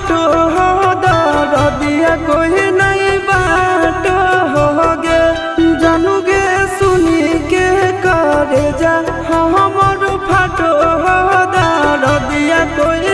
फाटो हो दरदिया कोई नहीं बाटो हो गे जानू गे सुनी के करे जा हमर फाटो हो दरदिया कोई